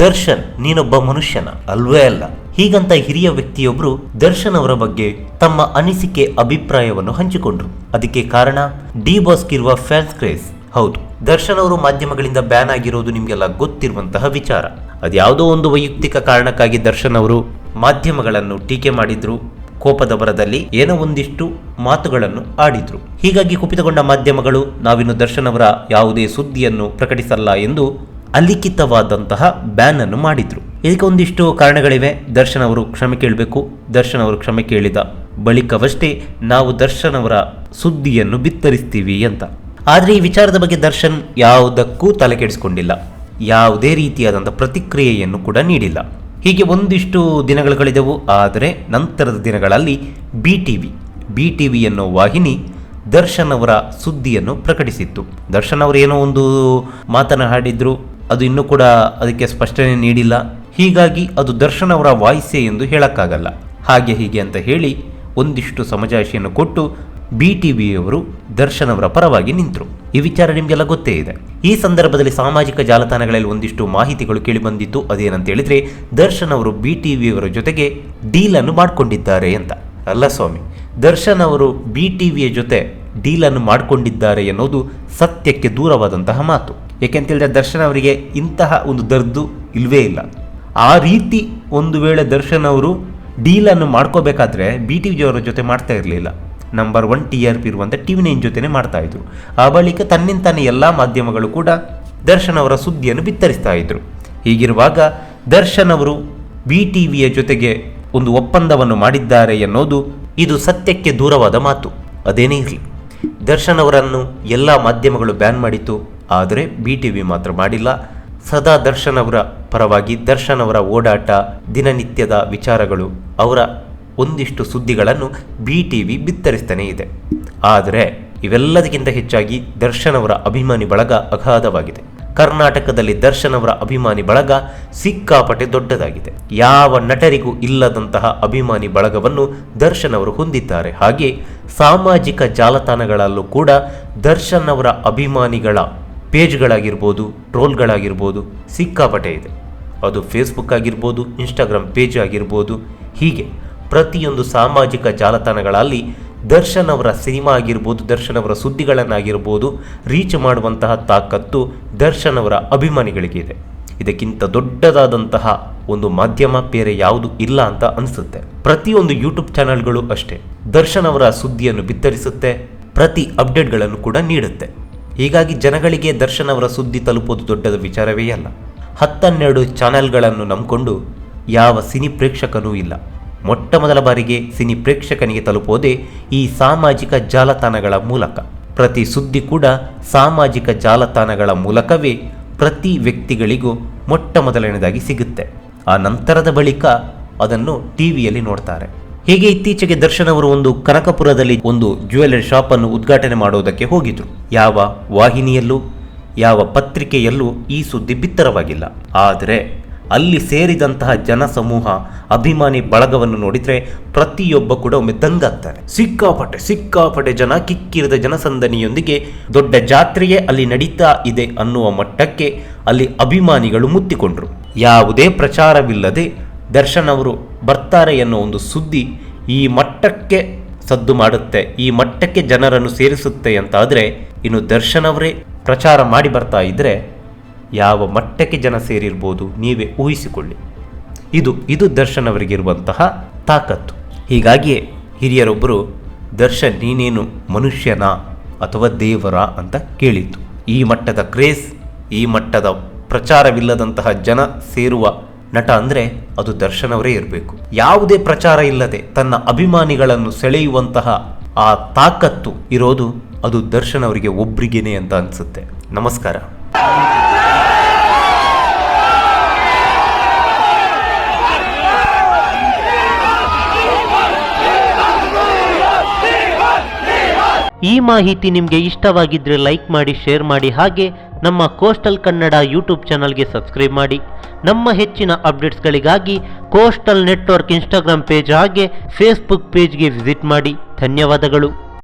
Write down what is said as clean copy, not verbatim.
ದರ್ಶನ್ ನೀನೊಬ್ಬ ಮನುಷ್ಯನ ಅಲ್ವೇ ಅಲ್ಲ. ಹೀಗಂತ ಹಿರಿಯ ವ್ಯಕ್ತಿಯೊಬ್ರು ದರ್ಶನ್ ಅವರ ಬಗ್ಗೆ ತಮ್ಮ ಅನಿಸಿಕೆ ಅಭಿಪ್ರಾಯವನ್ನು ಹಂಚಿಕೊಂಡ್ರು. ಅದಕ್ಕೆ ಕಾರಣ dbossಗಿರುವ ಫ್ಯಾನ್ಸ್ ಕ್ರೇಜ್. ಹೌದು, ದರ್ಶನ್ ಅವರು ಮಾಧ್ಯಮಗಳಿಂದ ಬ್ಯಾನ್ ಆಗಿರೋದು ನಿಮ್ಗೆಲ್ಲ ಗೊತ್ತಿರುವಂತಹ ವಿಚಾರ. ಅದ್ಯಾವುದೋ ಒಂದು ವೈಯಕ್ತಿಕ ಕಾರಣಕ್ಕಾಗಿ ದರ್ಶನ್ ಅವರು ಮಾಧ್ಯಮಗಳನ್ನು ಟೀಕೆ ಮಾಡಿದ್ರು. ಕೋಪದ ಬರದಲ್ಲಿ ಏನೋ ಒಂದಿಷ್ಟು ಮಾತುಗಳನ್ನು ಆಡಿದ್ರು. ಹೀಗಾಗಿ ಕುಪಿತಗೊಂಡ ಮಾಧ್ಯಮಗಳು ನಾವಿನ್ನು ದರ್ಶನ್ ಅವರ ಯಾವುದೇ ಸುದ್ದಿಯನ್ನು ಪ್ರಕಟಿಸಲ್ಲ ಎಂದು ಅಲಿಖಿತವಾದಂತಹ ಬ್ಯಾನ್ ಅನ್ನು ಮಾಡಿದ್ರು. ಇದಕ್ಕೆ ಒಂದಿಷ್ಟು ಕಾರಣಗಳಿವೆ. ದರ್ಶನ್ ಅವರು ಕ್ಷಮೆ ಕೇಳಬೇಕು. ದರ್ಶನ್ ಅವರು ಕ್ಷಮೆ ಕೇಳಿದ ಬಳಿಕವಷ್ಟೇ ನಾವು ದರ್ಶನ್ ಅವರ ಸುದ್ದಿಯನ್ನು ಬಿತ್ತರಿಸ್ತೀವಿ ಅಂತ. ಆದರೆ ಈ ವಿಚಾರದ ಬಗ್ಗೆ ದರ್ಶನ್ ಯಾವುದಕ್ಕೂ ತಲೆ ಕೆಡಿಸಿಕೊಂಡಿಲ್ಲ. ಯಾವುದೇ ರೀತಿಯಾದಂಥ ಪ್ರತಿಕ್ರಿಯೆಯನ್ನು ಕೂಡ ನೀಡಿಲ್ಲ. ಹೀಗೆ ಒಂದಿಷ್ಟು ದಿನಗಳು ಕಳೆದವು. ಆದರೆ ನಂತರದ ದಿನಗಳಲ್ಲಿ ಬಿ ಟಿವಿ ಅನ್ನೋ ವಾಹಿನಿ ದರ್ಶನ್ ಅವರ ಸುದ್ದಿಯನ್ನು ಪ್ರಕಟಿಸಿತ್ತು. ದರ್ಶನ್ ಅವರು ಏನೋ ಒಂದು ಮಾತನ್ನು ಹಾಡಿದ್ರು, ಅದು ಇನ್ನೂ ಕೂಡ ಅದಕ್ಕೆ ಸ್ಪಷ್ಟನೆ ನೀಡಿಲ್ಲ. ಹೀಗಾಗಿ ಅದು ದರ್ಶನ್ ಅವರ ವಾಯ್ಸೆ ಎಂದು ಹೇಳಕ್ಕಾಗಲ್ಲ. ಹಾಗೆ ಹೀಗೆ ಅಂತ ಹೇಳಿ ಒಂದಿಷ್ಟು ಸಮಜಾಯಿಷಿಯನ್ನು ಕೊಟ್ಟು ಟಿವಿಯವರು ದರ್ಶನ್ ಅವರ ಪರವಾಗಿ ನಿಂತರು. ಈ ವಿಚಾರ ನಿಮಗೆಲ್ಲ ಗೊತ್ತೇ ಇದೆ. ಈ ಸಂದರ್ಭದಲ್ಲಿ ಸಾಮಾಜಿಕ ಜಾಲತಾಣಗಳಲ್ಲಿ ಒಂದಿಷ್ಟು ಮಾಹಿತಿಗಳು ಕೇಳಿಬಂದಿತ್ತು. ಅದೇನಂತ ಹೇಳಿದ್ರೆ, ದರ್ಶನ್ ಅವರು ಟಿವಿಯವರ ಜೊತೆಗೆ ಡೀಲ್ ಅನ್ನು ಮಾಡಿಕೊಂಡಿದ್ದಾರೆ ಅಂತ. ಅಲ್ಲ ಸ್ವಾಮಿ, ದರ್ಶನ್ ಅವರು ಟಿವಿಯ ಜೊತೆ ಡೀಲ್ ಅನ್ನು ಮಾಡಿಕೊಂಡಿದ್ದಾರೆ ಎನ್ನುವುದು ಸತ್ಯಕ್ಕೆ ದೂರವಾದಂತಹ ಮಾತು. ಏಕೆಂತೇಳಿದ್ರೆ ದರ್ಶನ್ ಅವರಿಗೆ ಇಂತಹ ಒಂದು ದರ್ದು ಇಲ್ವೇ ಇಲ್ಲ. ಆ ರೀತಿ ಒಂದು ವೇಳೆ ದರ್ಶನ್ ಅವರು ಡೀಲನ್ನು ಮಾಡ್ಕೋಬೇಕಾದ್ರೆ ಟಿವಿಯವರ ಜೊತೆ ಮಾಡ್ತಾ ಇರಲಿಲ್ಲ. ನಂಬರ್ 1 TRP ಇರುವಂಥ TV9 ಜೊತೆನೆ ಮಾಡ್ತಾ ಇದ್ರು. ಆ ಬಳಿಕ ತನ್ನಿಂತಾನೆ ಎಲ್ಲ ಮಾಧ್ಯಮಗಳು ಕೂಡ ದರ್ಶನ್ ಅವರ ಸುದ್ದಿಯನ್ನು ಬಿತ್ತರಿಸ್ತಾ ಇದ್ರು. ಹೀಗಿರುವಾಗ ದರ್ಶನ್ ಅವರು ಟಿವಿಯ ಜೊತೆಗೆ ಒಂದು ಒಪ್ಪಂದವನ್ನು ಮಾಡಿದ್ದಾರೆ ಎನ್ನುವುದು ಇದು ಸತ್ಯಕ್ಕೆ ದೂರವಾದ ಮಾತು. ಅದೇನೇ ಇರಲಿ, ದರ್ಶನ್ ಅವರನ್ನು ಎಲ್ಲ ಮಾಧ್ಯಮಗಳು ಬ್ಯಾನ್ ಮಾಡಿತ್ತು. ಆದರೆ ಟಿವಿ ಮಾತ್ರ ಮಾಡಿಲ್ಲ. ಸದಾ ದರ್ಶನ್ ಅವರ ಪರವಾಗಿ ದರ್ಶನ್ ಅವರ ಓಡಾಟ, ದಿನನಿತ್ಯದ ವಿಚಾರಗಳು, ಅವರ ಒಂದಿಷ್ಟು ಸುದ್ದಿಗಳನ್ನು ಟಿವಿ ಬಿತ್ತರಿಸ್ತಾನೆ ಇದೆ. ಆದರೆ ಇವೆಲ್ಲದಕ್ಕಿಂತ ಹೆಚ್ಚಾಗಿ ದರ್ಶನ್ ಅವರ ಅಭಿಮಾನಿ ಬಳಗ ಅಗಾಧವಾಗಿದೆ. ಕರ್ನಾಟಕದಲ್ಲಿ ದರ್ಶನ್ ಅವರ ಅಭಿಮಾನಿ ಬಳಗ ಸಿಕ್ಕಾಪಟ್ಟೆ ದೊಡ್ಡದಾಗಿದೆ. ಯಾವ ನಟರಿಗೂ ಇಲ್ಲದಂತಹ ಅಭಿಮಾನಿ ಬಳಗವನ್ನು ದರ್ಶನ್ ಅವರು ಹೊಂದಿದ್ದಾರೆ. ಹಾಗೆ ಸಾಮಾಜಿಕ ಜಾಲತಾಣಗಳಲ್ಲೂ ಕೂಡ ದರ್ಶನ್ ಅವರ ಅಭಿಮಾನಿಗಳ ಪೇಜ್ಗಳಾಗಿರ್ಬೋದು, ಟ್ರೋಲ್ಗಳಾಗಿರ್ಬೋದು ಸಿಕ್ಕಾಪಟ್ಟೆ ಇದೆ. ಅದು ಫೇಸ್ಬುಕ್ ಆಗಿರ್ಬೋದು, ಇನ್ಸ್ಟಾಗ್ರಾಮ್ ಪೇಜ್ ಆಗಿರ್ಬೋದು. ಹೀಗೆ ಪ್ರತಿಯೊಂದು ಸಾಮಾಜಿಕ ಜಾಲತಾಣಗಳಲ್ಲಿ ದರ್ಶನ್ ಅವರ ಸಿನಿಮಾ ಆಗಿರ್ಬೋದು, ದರ್ಶನ್ ಅವರ ಸುದ್ದಿಗಳನ್ನಾಗಿರ್ಬೋದು ರೀಚ್ ಮಾಡುವಂತಹ ತಾಕತ್ತು ದರ್ಶನ್ ಅವರ ಅಭಿಮಾನಿಗಳಿಗೆ ಇದೆ. ಇದಕ್ಕಿಂತ ದೊಡ್ಡದಾದಂತಹ ಒಂದು ಮಾಧ್ಯಮ ಬೇರೆ ಯಾವುದು ಇಲ್ಲ ಅಂತ ಅನಿಸುತ್ತೆ. ಪ್ರತಿಯೊಂದು ಯೂಟ್ಯೂಬ್ ಚಾನೆಲ್ಗಳು ಅಷ್ಟೇ ದರ್ಶನ್ ಅವರ ಸುದ್ದಿಯನ್ನು ಬಿತ್ತರಿಸುತ್ತೆ, ಪ್ರತಿ ಅಪ್ಡೇಟ್ಗಳನ್ನು ಕೂಡ ನೀಡುತ್ತೆ. ಹೀಗಾಗಿ ಜನಗಳಿಗೆ ದರ್ಶನ್ ಅವರ ಸುದ್ದಿ ತಲುಪೋದು ದೊಡ್ಡದ ವಿಚಾರವೇ ಅಲ್ಲ. 12 ಚಾನೆಲ್ಗಳನ್ನು ನಂಬಿಕೊಂಡು ಯಾವ ಸಿನಿ ಪ್ರೇಕ್ಷಕನೂ ಇಲ್ಲ. ಮೊಟ್ಟ ಮೊದಲ ಬಾರಿಗೆ ಸಿನಿ ಪ್ರೇಕ್ಷಕನಿಗೆ ತಲುಪೋದೇ ಈ ಸಾಮಾಜಿಕ ಜಾಲತಾಣಗಳ ಮೂಲಕ. ಪ್ರತಿ ಸುದ್ದಿ ಕೂಡ ಸಾಮಾಜಿಕ ಜಾಲತಾಣಗಳ ಮೂಲಕವೇ ಪ್ರತಿ ವ್ಯಕ್ತಿಗಳಿಗೂ ಮೊಟ್ಟ ಮೊದಲನೇದಾಗಿ ಸಿಗುತ್ತೆ. ಆ ನಂತರದ ಬಳಿಕ ಅದನ್ನು ಟಿವಿಯಲ್ಲಿ ನೋಡ್ತಾರೆ. ಹೀಗೆ ಇತ್ತೀಚೆಗೆ ದರ್ಶನ್ ಅವರು ಒಂದು ಕನಕಪುರದಲ್ಲಿ ಒಂದು ಜ್ಯುವೆಲರಿ ಶಾಪ್ ಅನ್ನು ಉದ್ಘಾಟನೆ ಮಾಡೋದಕ್ಕೆ ಹೋಗಿದ್ರು. ಯಾವ ವಾಹಿನಿಯಲ್ಲೂ ಯಾವ ಪತ್ರಿಕೆಯಲ್ಲೂ ಈ ಸುದ್ದಿ ಬಿತ್ತರವಾಗಿಲ್ಲ. ಆದರೆ ಅಲ್ಲಿ ಸೇರಿದಂತಹ ಜನ ಸಮೂಹ, ಅಭಿಮಾನಿ ಬಳಗವನ್ನು ನೋಡಿದ್ರೆ ಪ್ರತಿಯೊಬ್ಬ ಕೂಡ ಒಮ್ಮೆ ದಂಗಾಗ್ತಾರೆ. ಸಿಕ್ಕಾಪಟ್ಟೆ ಜನ, ಕಿಕ್ಕಿರಿದ ಜನಸಂದಣಿಯೊಂದಿಗೆ ದೊಡ್ಡ ಜಾತ್ರೆಯೇ ಅಲ್ಲಿ ನಡೀತಾ ಇದೆ ಅನ್ನುವ ಮಟ್ಟಕ್ಕೆ ಅಲ್ಲಿ ಅಭಿಮಾನಿಗಳು ಮುತ್ತಿಕೊಂಡ್ರು. ಯಾವುದೇ ಪ್ರಚಾರವಿಲ್ಲದೆ ದರ್ಶನ್ ಅವರು ಬರ್ತಾರೆ ಎನ್ನುವ ಒಂದು ಸುದ್ದಿ ಈ ಮಟ್ಟಕ್ಕೆ ಸದ್ದು ಮಾಡುತ್ತೆ, ಈ ಮಟ್ಟಕ್ಕೆ ಜನರನ್ನು ಸೇರಿಸುತ್ತೆ ಅಂತಾದರೆ ಇನ್ನು ದರ್ಶನ್ ಅವರೇ ಪ್ರಚಾರ ಮಾಡಿ ಬರ್ತಾ ಇದ್ರೆ ಯಾವ ಮಟ್ಟಕ್ಕೆ ಜನ ಸೇರಿರ್ಬೋದು ನೀವೇ ಊಹಿಸಿಕೊಳ್ಳಿ. ಇದು ದರ್ಶನ್ ಅವರಿಗಿರುವಂತಹ ತಾಕತ್ತು. ಹೀಗಾಗಿಯೇ ಹಿರಿಯರೊಬ್ಬರು ದರ್ಶನ್ ನೀನೇನು ಮನುಷ್ಯನ ಅಥವಾ ದೇವರ ಅಂತ ಕೇಳಿತ್ತು. ಈ ಮಟ್ಟದ ಕ್ರೇಜ್, ಈ ಮಟ್ಟದ ಪ್ರಚಾರವಿಲ್ಲದಂತಹ ಜನ ಸೇರುವ ನಟ ಅಂದರೆ ಅದು ದರ್ಶನ್ ಅವರೇ ಇರಬೇಕು. ಯಾವುದೇ ಪ್ರಚಾರ ಇಲ್ಲದೆ ತನ್ನ ಅಭಿಮಾನಿಗಳನ್ನು ಸೆಳೆಯುವಂತಹ ಆ ತಾಕತ್ತು ಇರೋದು ಅದು ದರ್ಶನ್ ಅವರಿಗೆ ಒಬ್ರಿಗೇನೆ ಅಂತ ಅನಿಸುತ್ತೆ. ನಮಸ್ಕಾರ. ಈ ಮಾಹಿತಿ ನಿಮಗೆ ಇಷ್ಟವಾಗಿದ್ದರೆ ಲೈಕ್ ಮಾಡಿ, ಶೇರ್ ಮಾಡಿ. ಹಾಗೆ ನಮ್ಮ ಕೋಸ್ಟಲ್ ಕನ್ನಡ ಯೂಟ್ಯೂಬ್ ಚಾನಲ್ಗೆ ಸಬ್ಸ್ಕ್ರೈಬ್ ಮಾಡಿ. ನಮ್ಮ ಹೆಚ್ಚಿನ ಅಪ್ಡೇಟ್ಸ್ಗಳಿಗಾಗಿ ಕೋಸ್ಟಲ್ ನೆಟ್ವರ್ಕ್ ಇನ್ಸ್ಟಾಗ್ರಾಮ್ ಪೇಜ್ ಹಾಗೆ ಫೇಸ್ಬುಕ್ ಪೇಜ್ಗೆ ವಿಸಿಟ್ ಮಾಡಿ. ಧನ್ಯವಾದಗಳು.